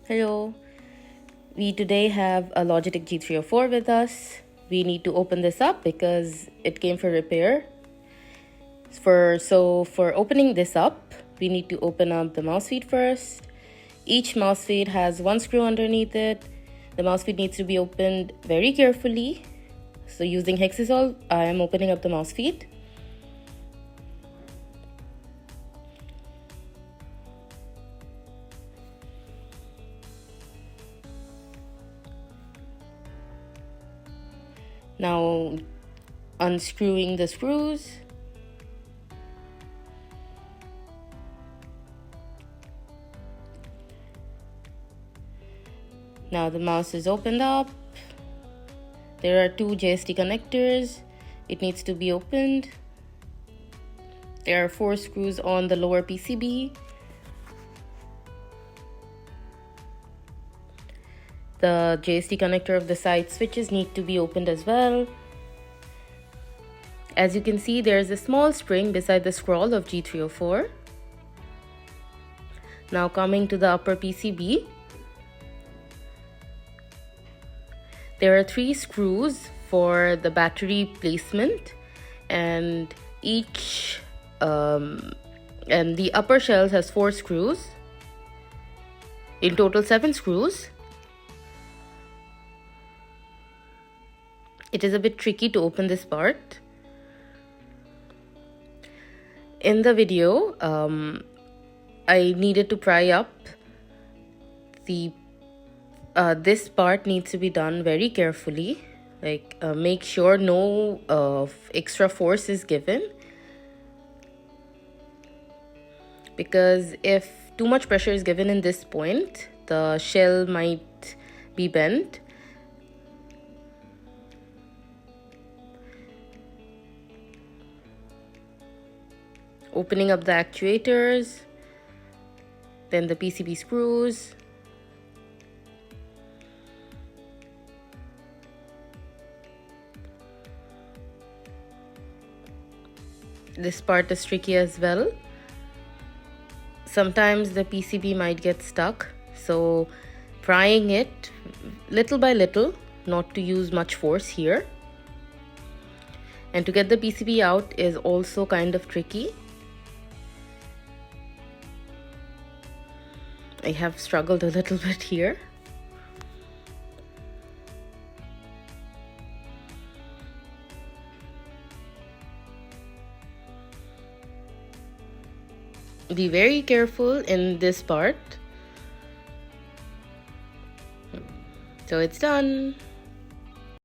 Hello, we today have a Logitech G304 with us. We need to open this up because it came for repair. For opening this up, we need to open up the mouse feet first. Each mouse feet has one screw underneath it. The mouse feet needs to be opened very carefully. So using Hexisol, I am opening up the mouse feet. Now unscrewing the screws. Now the mouse is opened up. There are two JST connectors. It needs to be opened. There are 4 screws on the lower PCB. The JST connector of the side switches need to be opened as well. As you can see, there is a small spring beside the scroll of G304. Now coming to the upper PCB, there are 3 screws for the battery placement, and and the upper shells has 4 screws. In total 7 screws. It is a bit tricky to open this part. In the video, I needed to pry up the this part needs to be done very carefully. Make sure no extra force is given, because if too much pressure is given in this point, the shell might be bent. Opening up the actuators, then the PCB screws. This part is tricky as well. Sometimes the PCB might get stuck, so prying it little by little, not to use much force here. And to get the PCB out is also kind of tricky. I have struggled a little bit here. Be very careful in this part. So it's done.